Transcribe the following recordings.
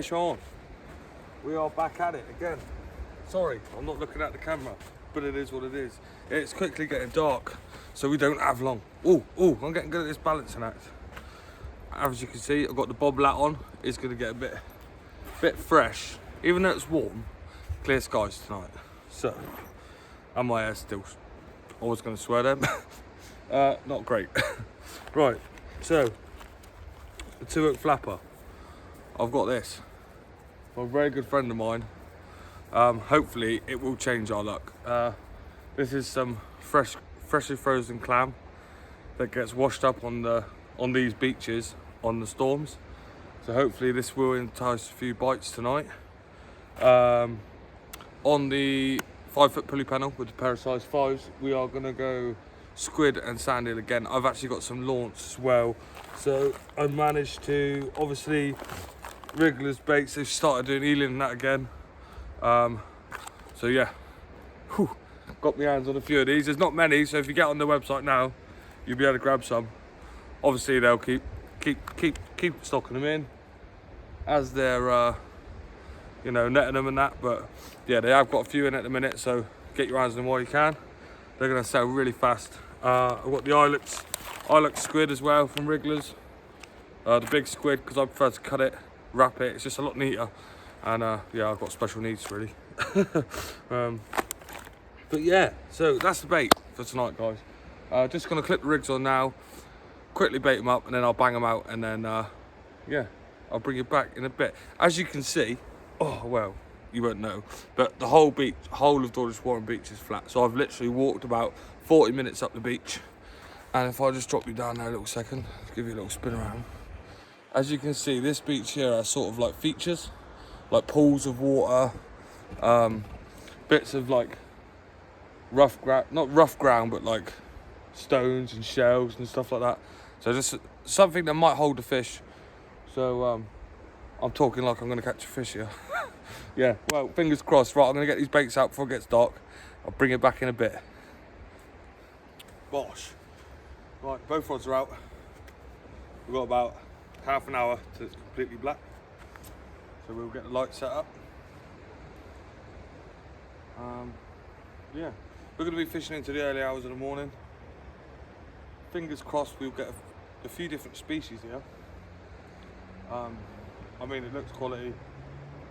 fish on. We are back at it again. Sorry, I'm not looking at the camera, but it is what it is. It's quickly getting dark, so we don't have long. Oh, I'm getting good at this balancing act. As you can see, I've got the bob lat on. It's gonna get a bit fresh, even though it's warm. Clear skies tonight. So, and my hair's still, I was gonna swear them. Not great. Right, so, the 2-hook flapper. I've got this. For a very good friend of mine. Hopefully it will change our luck. This is some freshly frozen clam that gets washed up on these beaches on the storms. So hopefully this will entice a few bites tonight. On the 5-foot pulley panel with the pair of size 5s, we are gonna go squid and sandeel again. I've actually got some launch as well. So I managed to, obviously, Wriggler's baits, they've started doing eeling and that again. So yeah, got my hands on a few of these. There's not many, so if you get on the website now, you'll be able to grab some. Obviously they'll keep stocking them in as they're you know, netting them and that, but yeah, they have got a few in at the minute, so get your hands on them while you can. They're gonna sell really fast. I've got the Ilex squid as well from Wriggler's. The big squid, because I prefer to cut it, wrap it, it's just a lot neater. And yeah, I've got special needs really. But yeah, so that's the bait for tonight, guys. Just gonna clip the rigs on now, quickly bait them up, and then I'll bang them out, and then yeah, I'll bring you back in a bit. As you can see, oh well, you won't know, but the whole of Dawlish Warren beach is flat. So I've literally walked about 40 minutes up the beach, and if I just drop you down there a little second, give you a little spin around. As you can see, this beach here are sort of like features, like pools of water, bits of like not rough ground, but like stones and shells and stuff like that. So just something that might hold the fish. So I'm talking like I'm gonna catch a fish here. Yeah, well, fingers crossed. Right, I'm gonna get these baits out before it gets dark. I'll bring it back in a bit. Bosh. Right, both rods are out. We've got about half an hour till it's completely black. So we'll get the light set up. Yeah, we're going to be fishing into the early hours of the morning. Fingers crossed we'll get a few different species here. I mean, it looks quality.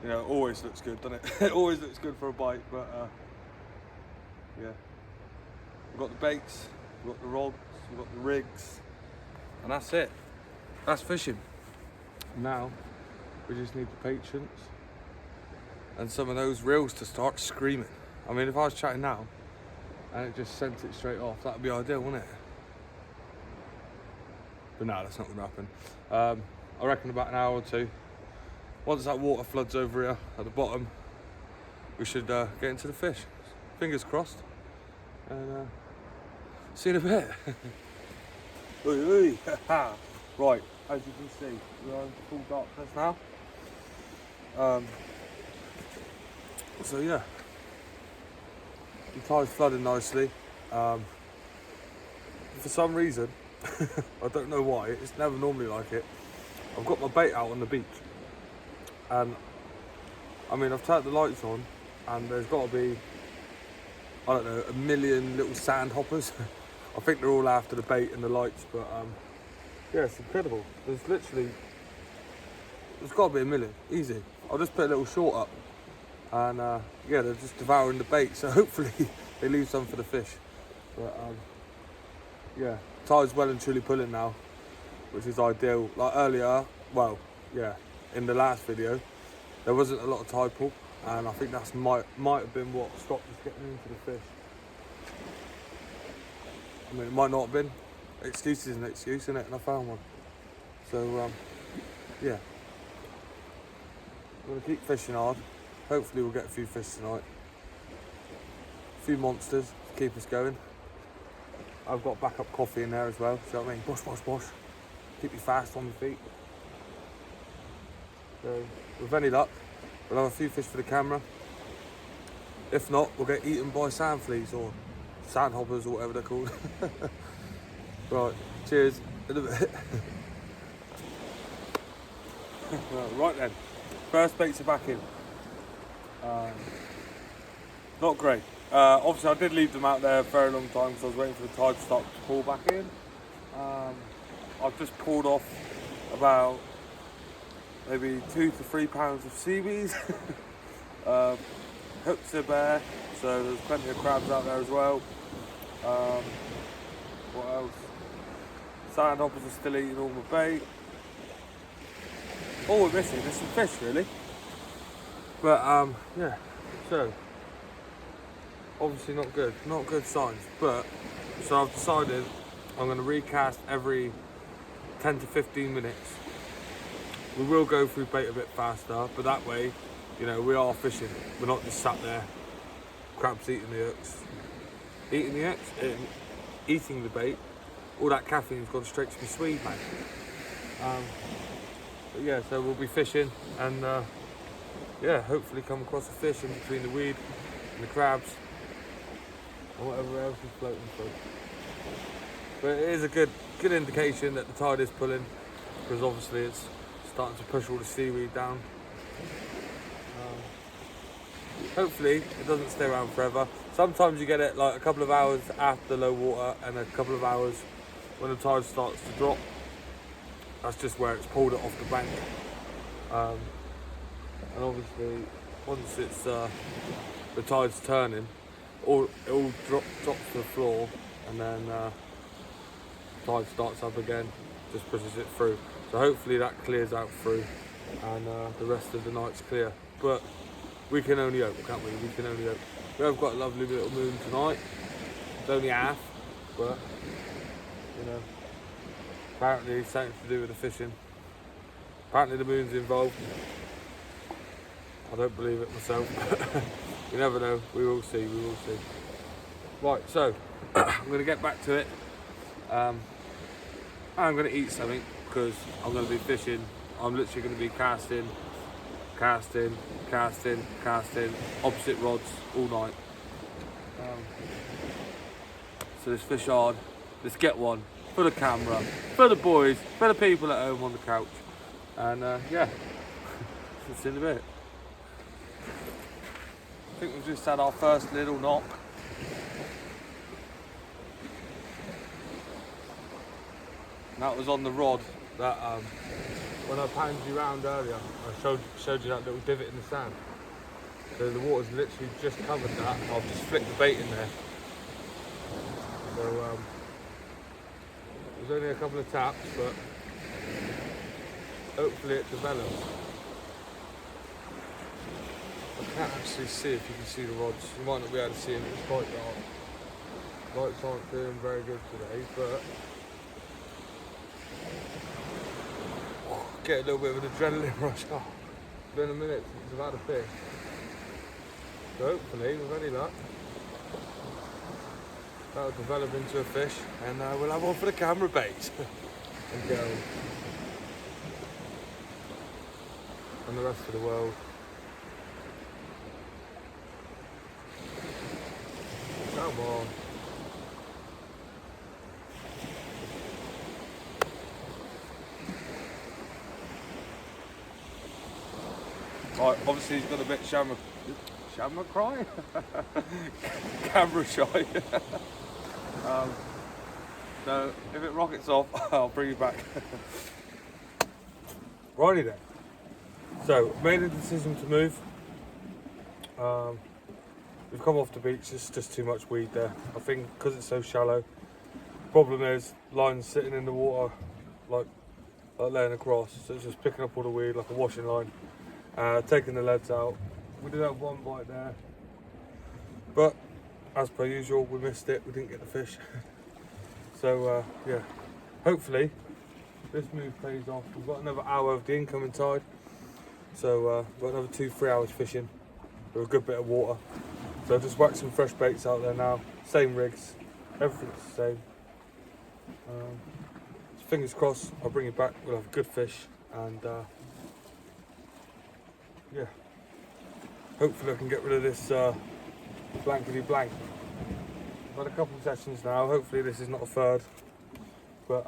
You know, it always looks good, doesn't it? It always looks good for a bite, but yeah. We've got the baits, we've got the rods, we've got the rigs, and that's it. That's fishing. Now, we just need the patience and some of those reels to start screaming. I mean, if I was chatting now and it just sent it straight off, that would be ideal, wouldn't it? But no, that's not going to happen. I reckon about an hour or two. Once that water floods over here at the bottom, we should get into the fish. Fingers crossed. And see you in a bit. Right, as you can see, we are in full darkness now. So yeah, the tide's flooding nicely. For some reason, I don't know why, it's never normally like it. I've got my bait out on the beach, and I mean, I've turned the lights on, and there's got to be, I don't know, a million little sand hoppers. I think they're all after the bait and the lights, but yeah, it's incredible. There's got to be a million, easy. I'll just put a little short up, and yeah, they're just devouring the bait, so hopefully they leave some for the fish. But yeah, tide's well and truly pulling now, which is ideal. Like earlier, well, yeah, in the last video, there wasn't a lot of tide pull, and I think that's might have been what stopped us getting into the fish. I mean, it might not have been. Excuse is an excuse, isn't it? And I found one. So yeah, we're gonna keep fishing hard. Hopefully we'll get a few fish tonight. A few monsters to keep us going. I've got backup coffee in there as well. See what I mean? Bosh, bosh, bosh. Keep you fast on your feet. So with any luck, we'll have a few fish for the camera. If not, we'll get eaten by sand fleas or sand hoppers or whatever they're called. Right, cheers in a bit. Right then, First baits are back in. Not great. Obviously I did leave them out there a very long time because I was waiting for the tide to start to pull back in. I've just pulled off about maybe 2 to 3 pounds of seaweed. Hooks are bare, so there's plenty of crabs out there as well. What else? Sandhoppers are still eating all my bait. All we're missing is some fish, really. But yeah, so obviously not good signs. But so I've decided I'm going to recast every 10 to 15 minutes. We will go through bait a bit faster, but that way, you know, we are fishing. We're not just sat there, crabs eating the hooks. Eating the hooks, eating the bait, all that caffeine's gone straight to my Swede, mate. But yeah, so we'll be fishing and yeah, hopefully come across a fish in between the weed and the crabs and whatever else is floating through. But it is a good indication that the tide is pulling, because obviously it's starting to push all the seaweed down. Hopefully it doesn't stay around forever. Sometimes you get it like a couple of hours after low water and a couple of hours when the tide starts to drop. That's just where it's pulled it off the bank. And obviously once it's the tide's turning, it all drops to the floor, and then tide starts up again, just pushes it through. So hopefully that clears out through and the rest of the night's clear. But we can only hope, can't we? We can only hope. We have got a lovely little moon tonight. It's only half, but you know, apparently it's something to do with the fishing. Apparently the moon's involved. I don't believe it myself. You never know. We will see. We will see. Right, so I'm going to get back to it. I'm going to eat something because I'm going to be fishing. I'm literally going to be casting, opposite rods all night. So let's fish hard. Let's get one for the camera, for the boys, for the people at home on the couch. And yeah, it's in a bit. I think we've just had our first little knock. And that was on the rod that when I panned you round earlier, I showed you that little divot in the sand. So the water's literally just covered that. I've just flicked the bait in there. So there's only a couple of taps, but hopefully it develops. I can't actually see if you can see the rods. You might not be able to see them, it's quite dark. Lights aren't doing very good today, but get a little bit of an adrenaline rush. Oh, it's been a minute since I've had a fish. So hopefully, with any luck, that'll develop into a fish, and we'll have one for the camera bait. And go. And the rest of the world. Come on. Right, obviously he's got a bit camera cry? Camera shy. So if it rockets off, I'll bring you back. Righty then. So, made a decision to move. We've come off the beach, there's just too much weed there. I think because it's so shallow. Problem is, lines sitting in the water, like laying across, so it's just picking up all the weed like a washing line. Taking the leads out. We did have one bite there, but as per usual, we missed it. We didn't get the fish. So yeah, hopefully this move pays off. We've got another hour of the incoming tide, so we've got another 2-3 hours fishing with a good bit of water. So I've just whacked some fresh baits out there now. Same rigs, everything's the same. So fingers crossed, I'll bring you back. We'll have a good fish, and yeah, hopefully I can get rid of this blankety blank. I've had a couple of sessions now. Hopefully this is not a third, but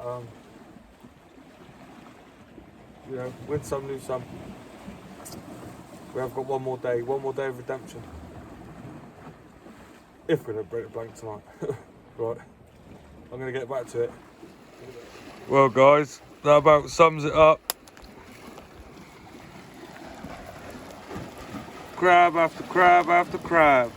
you know, win some, lose some. We have got one more day of redemption. If we don't break the blank tonight. Right, I'm going to get back to it. Well guys, that about sums it up. Crab after crab after crab.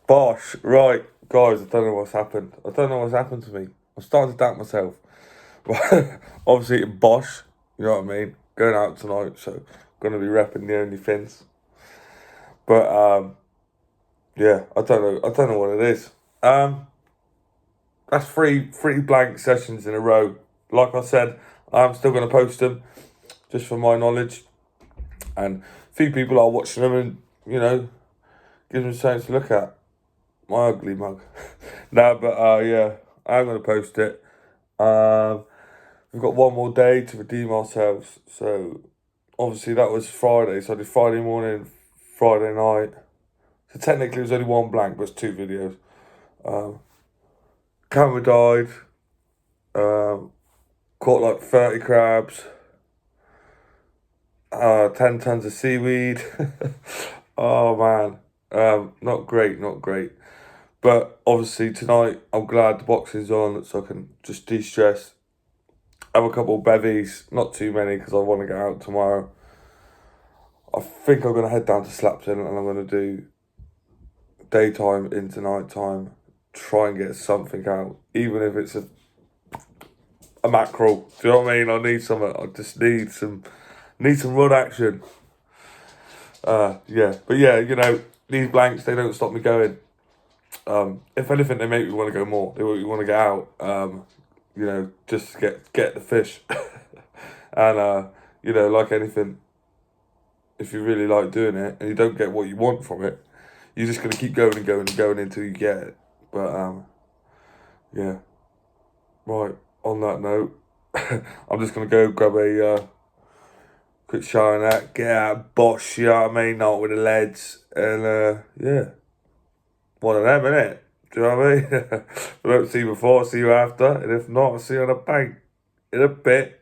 Bosh, right, guys, I don't know what's happened. I don't know what's happened to me. I'm starting to doubt myself. Obviously eating Bosh, you know what I mean? Going out tonight, so gonna be repping the OnlyFins. But yeah, I don't know what it is. That's three blank sessions in a row. Like I said, I'm still gonna post them, just for my knowledge. And a few people are watching them and, you know, gives them something to look at. My ugly mug. No, but yeah, I'm gonna post it. We've got one more day to redeem ourselves. So obviously that was Friday. So I did Friday morning, Friday night. So technically it was only one blank, but it's 2 videos. Camera died. Caught like 30 crabs. 10 tons of seaweed. Oh man. Not great. But obviously tonight I'm glad the boxing's on, so I can just de-stress. Have a couple of bevies, not too many because I want to get out tomorrow. I think I'm going to head down to Slapton and I'm going to do daytime into nighttime. Try and get something out, even if it's a mackerel. Do you know what I mean? I need something. I just need some run action. Yeah, but yeah, you know, these blanks, they don't stop me going. If anything, they make me want to go more. They make me want to get out. You know, just get the fish. And you know, like anything, if you really like doing it and you don't get what you want from it, you're just gonna keep going and going and going until you get it. But yeah. Right, on that note, I'm just gonna go grab a quick shower and that, get out, Bosh, you know what I mean, not with the leads, and yeah. One of them, innit? Do you know what I mean? If I don't see you before, I'll see you after, and if not, I'll see you on a bank in a bit.